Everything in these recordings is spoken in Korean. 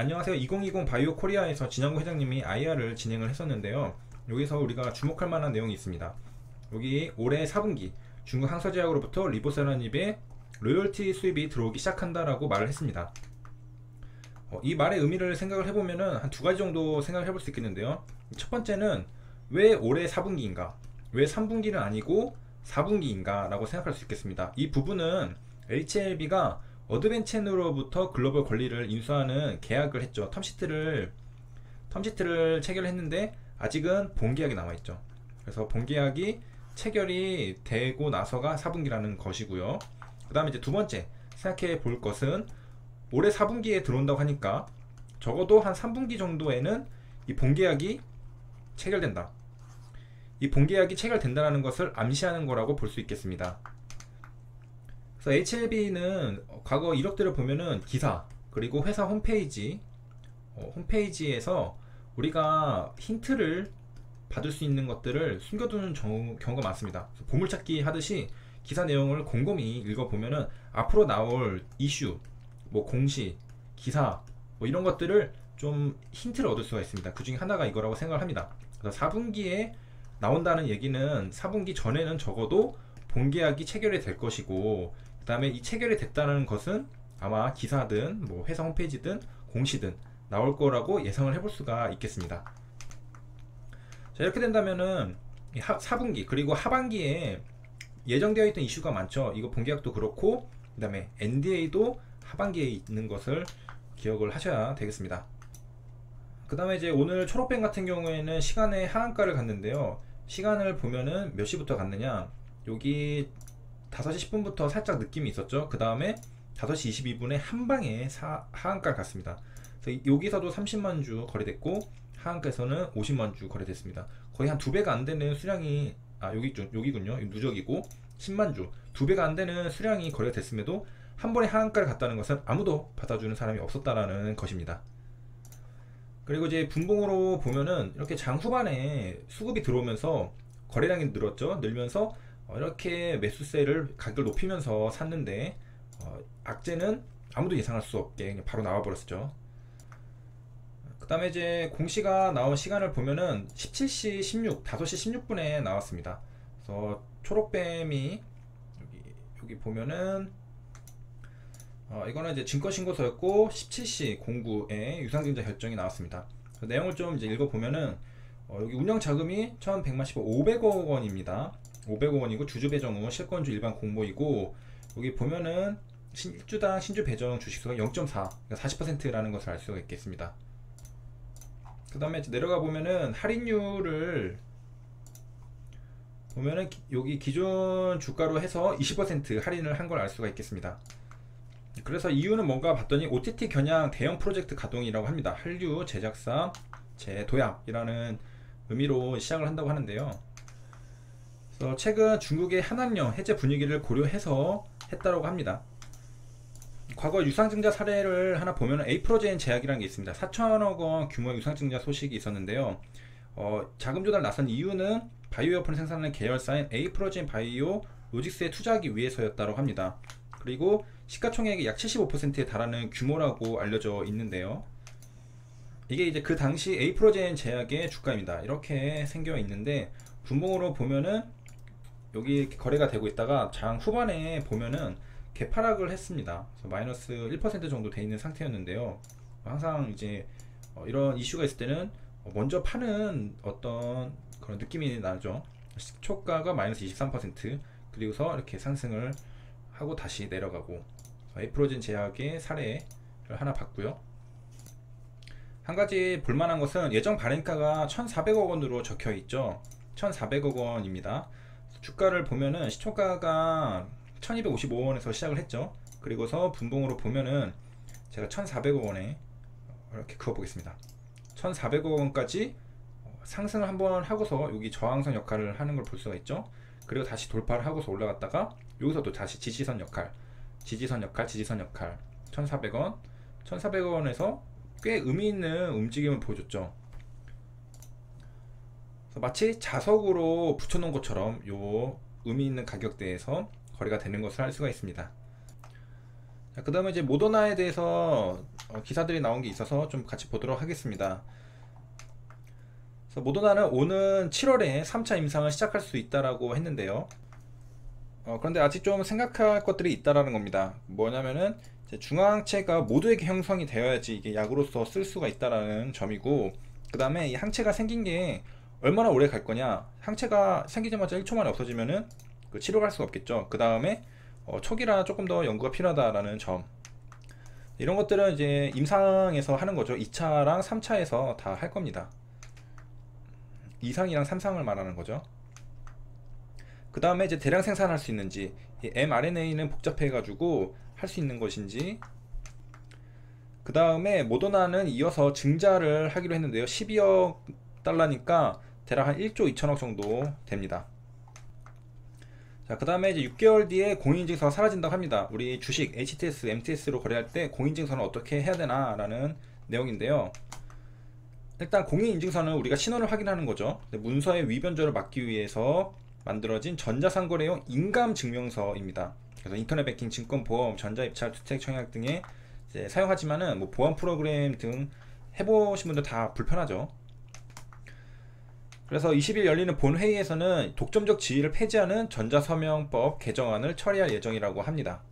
안녕하세요. 2020 바이오 코리아에서 진영구 회장님이 IR을 진행을 했었는데요. 여기서 우리가 주목할 만한 내용이 있습니다. 여기 올해 4분기 중국 항서제약으로부터 리보세라닙의 로열티 수입이 들어오기 시작한다라고 말을 했습니다. 이 말의 의미를 생각을 해보면은 한 두 가지 정도 생각을 해볼 수 있겠는데요. 첫 번째는 왜 올해 4분기인가? 왜 3분기는 아니고 4분기인가? 라고 생각할 수 있겠습니다. 이 부분은 HLB가 어드벤첸으로부터 글로벌 권리를 인수하는 계약을 했죠. 텀시트를 체결을 했는데 아직은 본계약이 남아있죠. 그래서 본계약이 체결이 되고 나서가 4분기라는 것이고요. 그 다음에 이제 두 번째 생각해 볼 것은 올해 4분기에 들어온다고 하니까 적어도 한 3분기 정도에는 이 본계약이 체결된다. 이 본계약이 체결된다는 것을 암시하는 거라고 볼 수 있겠습니다. 그래서 HLB는 과거 이력들을 보면은 기사 그리고 회사 홈페이지에서 우리가 힌트를 받을 수 있는 것들을 숨겨두는 경우가 많습니다. 보물찾기 하듯이 기사 내용을 곰곰이 읽어보면은 앞으로 나올 이슈, 공시, 기사 이런 것들을 좀 힌트를 얻을 수가 있습니다. 그 중에 하나가 이거라고 생각을 합니다. 그래서 4분기에 나온다는 얘기는 4분기 전에는 적어도 본계약이 체결이 될 것이고, 그 다음에 이 체결이 됐다는 것은 아마 기사든 회사 홈페이지든 공시든 나올 거라고 예상을 해볼 수가 있겠습니다. 자, 이렇게 된다면은 4분기 그리고 하반기에 예정되어 있던 이슈가 많죠. 이거 본계약도 그렇고 그 다음에 NDA도 하반기에 있는 것을 기억을 하셔야 되겠습니다. 그 다음에 이제 오늘 초록뱀 같은 경우에는 시간의 하한가를 갔는데요. 시간을 보면은 몇 시부터 갔느냐, 여기 5시 10분부터 살짝 느낌이 있었죠. 그 다음에 5시 22분에 한방에 하한가를 갔습니다. 그래서 여기서도 30만주 거래됐고 하한가에서는 50만주 거래됐습니다. 거의 한 2배가 안되는 수량이 여기군요. 누적이고 10만주 2배가 안되는 수량이 거래가 됐음에도 한 번에 하한가를 갔다는 것은 아무도 받아주는 사람이 없었다라는 것입니다. 그리고 이제 분봉으로 보면은 이렇게 장 후반에 수급이 들어오면서 거래량이 늘면서 이렇게 매수세를 가격을 높이면서 샀는데 악재는 아무도 예상할 수 없게 그냥 바로 나와 버렸죠. 그 다음에 이제 공시가 나온 시간을 보면은 17시 16, 5시 16분에 나왔습니다. 그래서 초록뱀이 여기 보면은 이거는 이제 증권신고서였고 17시 09에 유상증자 결정이 나왔습니다. 그 내용을 좀 이제 읽어보면은 여기 운영자금이 1115억 원입니다. 500억 원이고 주주 배정 후 실권주 일반 공모이고, 여기 보면은 일주당 신주 배정 주식수가 0.4, 그러니까 40%라는 것을 알 수가 있겠습니다. 그 다음에 내려가 보면은 할인율을 보면은 여기 기존 주가로 해서 20% 할인을 한 걸 알 수가 있겠습니다. 그래서 이유는 뭔가 봤더니 OTT 겨냥 대형 프로젝트 가동이라고 합니다. 한류 제작사 재도약이라는 의미로 시작을 한다고 하는데요. 그래서 최근 중국의 한한령 해제 분위기를 고려해서 했다고 합니다. 과거 유상증자 사례를 하나 보면 에이프로젠 제약이라는 게 있습니다. 4천억 원 규모의 유상증자 소식이 있었는데요. 자금 조달 나선 이유는 바이오웨어폰을 생산하는 계열사인 에이프로젠 바이오 로직스에 투자하기 위해서였다고 합니다. 그리고 시가총액이 약 75%에 달하는 규모라고 알려져 있는데요. 이게 이제 그 당시 에이프로젠 제약의 주가입니다. 이렇게 생겨 있는데 분봉으로 보면은 여기 거래가 되고 있다가 장 후반에 보면은 개파락을 했습니다. 그래서 마이너스 1% 정도 돼 있는 상태였는데요. 항상 이제 이런 이슈가 있을 때는 먼저 파는 어떤 그런 느낌이 나죠. 초가가 마이너스 23%, 그리고서 이렇게 상승을 하고 다시 내려가고, 에이프로젠 제약의 사례를 하나 봤고요. 한 가지 볼만한 것은 예정 발행가가 1,400억 원으로 적혀 있죠. 1,400억 원입니다. 주가를 보면은 시초가가 1255원에서 시작을 했죠. 그리고서 분봉으로 보면은 제가 1,400억 원에 이렇게 그어 보겠습니다. 1,400억 원까지 상승을 한번 하고서 여기 저항선 역할을 하는 걸 볼 수가 있죠. 그리고 다시 돌파를 하고서 올라갔다가 여기서도 다시 지지선 역할 1,400원 1,400원에서 꽤 의미 있는 움직임을 보여줬죠. 마치 자석으로 붙여놓은 것처럼 요 의미 있는 가격대에서 거래가 되는 것을 알 수가 있습니다. 그 다음에 이제 모더나에 대해서 기사들이 나온 게 있어서 좀 같이 보도록 하겠습니다. 그래서 모더나는 오는 7월에 3차 임상을 시작할 수 있다라고 했는데요. 그런데 아직 좀 생각할 것들이 있다라는 겁니다. 뭐냐면은 이제 중화항체가 모두에게 형성이 되어야지 이게 약으로서 쓸 수가 있다라는 점이고, 그 다음에 이 항체가 생긴 게 얼마나 오래 갈 거냐. 항체가 생기자마자 1초 만에 없어지면은 그 치료할 수가 없겠죠. 그 다음에 초기라 조금 더 연구가 필요하다라는 점, 이런 것들은 이제 임상에서 하는 거죠. 2차랑 3차에서 다 할 겁니다. 2상이랑 3상을 말하는 거죠. 그 다음에 이제 대량 생산할 수 있는지, 이 mRNA는 복잡해 가지고 할 수 있는 것인지, 그 다음에 모더나는 이어서 증자를 하기로 했는데요. 12억 달러니까 대략 한 1조 2천억 정도 됩니다. 자, 그 다음에 이제 6개월 뒤에 공인인증서가 사라진다고 합니다. 우리 주식 HTS, MTS로 거래할 때 공인인증서는 어떻게 해야 되나 라는 내용인데요. 일단 공인인증서는 우리가 신원을 확인하는 거죠. 문서의 위변조를 막기 위해서 만들어진 전자상거래용 인감증명서입니다. 그래서 인터넷 뱅킹, 증권보험, 전자입찰, 주택 청약 등에 이제 사용하지만은 뭐 보안 프로그램 등 해보신 분들 다 불편하죠. 그래서 20일 열리는 본회의에서는 독점적 지위를 폐지하는 전자서명법 개정안을 처리할 예정이라고 합니다.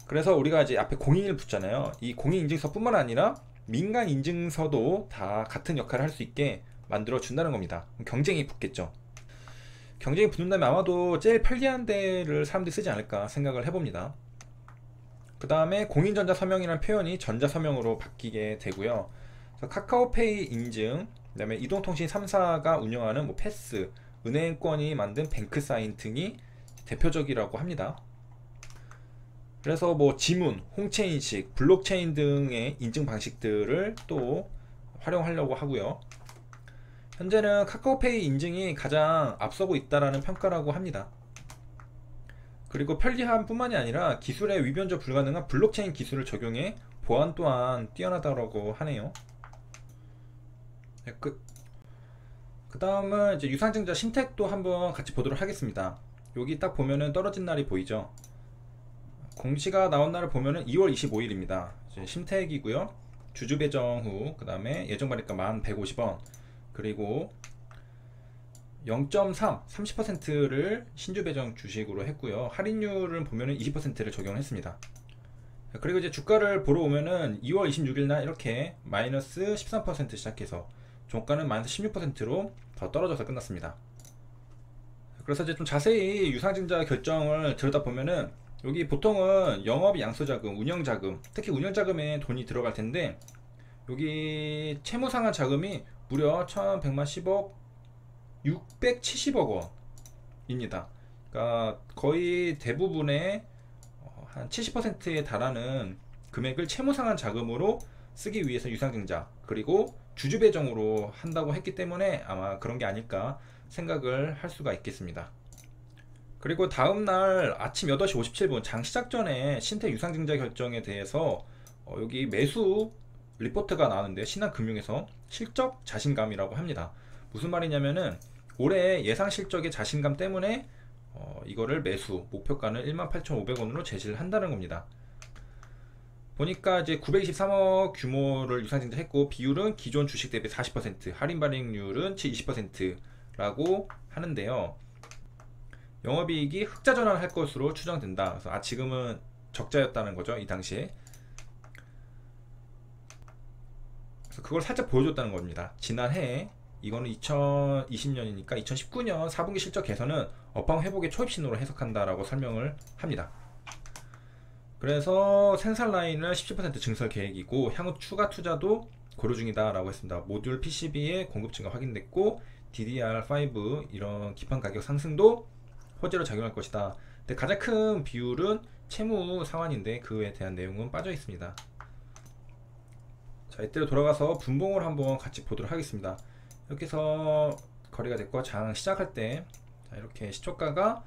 그래서 우리가 이제 앞에 공인을 붙잖아요. 이 공인인증서 뿐만 아니라 민간인증서도 다 같은 역할을 할 수 있게 만들어 준다는 겁니다. 경쟁이 붙겠죠. 경쟁이 붙는다면 아마도 제일 편리한 데를 사람들이 쓰지 않을까 생각을 해봅니다. 그 다음에 공인전자서명이라는 표현이 전자서명으로 바뀌게 되고요. 그래서 카카오페이 인증, 그 다음에 이동통신 3사가 운영하는 뭐 패스, 은행권이 만든 뱅크사인 등이 대표적이라고 합니다. 그래서 뭐 지문, 홍채인식, 블록체인 등의 인증 방식들을 또 활용하려고 하고요. 현재는 카카오페이 인증이 가장 앞서고 있다라는 평가라고 합니다. 그리고 편리함 뿐만이 아니라 기술에 위변조 불가능한 블록체인 기술을 적용해 보안 또한 뛰어나다고 하네요. 그 다음은 이제 유상증자 신택도 한번 같이 보도록 하겠습니다. 여기 딱 보면은 떨어진 날이 보이죠. 공시가 나온 날을 보면은 2월 25일입니다. 신택이고요. 주주 배정 후, 그 다음에 예정 발행가 1150원, 그리고 0.3, 30%를 신주 배정 주식으로 했고요. 할인율을 보면은 20%를 적용했습니다. 그리고 이제 주가를 보러 오면은 2월 26일 날 이렇게 마이너스 13% 시작해서 종가는 마이너스 16%로 더 떨어져서 끝났습니다. 그래서 이제 좀 자세히 유상증자 결정을 들여다보면은 여기 보통은 영업 양수자금, 운영자금, 특히 운영자금에 돈이 들어갈 텐데, 여기 채무상환 자금이 무려 1100만 10억 670억 원입니다. 그러니까 거의 대부분의 한 70%에 달하는 금액을 채무상환 자금으로 쓰기 위해서 유상증자, 그리고 주주배정으로 한다고 했기 때문에 아마 그런 게 아닐까 생각을 할 수가 있겠습니다. 그리고 다음날 아침 8시 57분 장 시작 전에 신택 유상증자 결정에 대해서 여기 매수 리포트가 나왔는데, 신한금융에서 실적 자신감이라고 합니다. 무슨 말이냐면은 올해 예상 실적의 자신감 때문에 이거를 매수 목표가는 18,500원으로 제시를 한다는 겁니다. 보니까 이제 923억 규모를 유상증자 했고, 비율은 기존 주식 대비 40%, 할인 발행률은 20%라고 하는데요. 영업이익이 흑자 전환할 것으로 추정된다. 그래서 지금은 적자였다는 거죠, 이 당시에. 그래서 그걸 살짝 보여줬다는 겁니다. 지난해, 이거는 2020년이니까 2019년 4분기 실적 개선은 업황 회복의 초입 신호로 해석한다라고 설명을 합니다. 그래서 생산 라인을 17% 증설 계획이고, 향후 추가 투자도 고려 중이다라고 했습니다. 모듈 PCB의 공급 증가 확인됐고, DDR5 이런 기판 가격 상승도 호재로 작용할 것이다. 근데 가장 큰 비율은 채무 상환인데 그에 대한 내용은 빠져 있습니다. 자, 이때로 돌아가서 분봉을 한번 같이 보도록 하겠습니다. 이렇게 해서 거래가 됐고, 장 시작할 때 이렇게 시초가가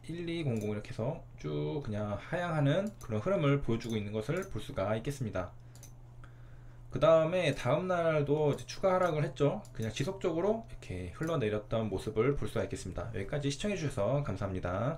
1200 이렇게 해서 쭉 그냥 하향하는 그런 흐름을 보여주고 있는 것을 볼 수가 있겠습니다. 그 다음에 다음날도 추가 하락을 했죠. 그냥 지속적으로 이렇게 흘러내렸던 모습을 볼 수가 있겠습니다. 여기까지 시청해 주셔서 감사합니다.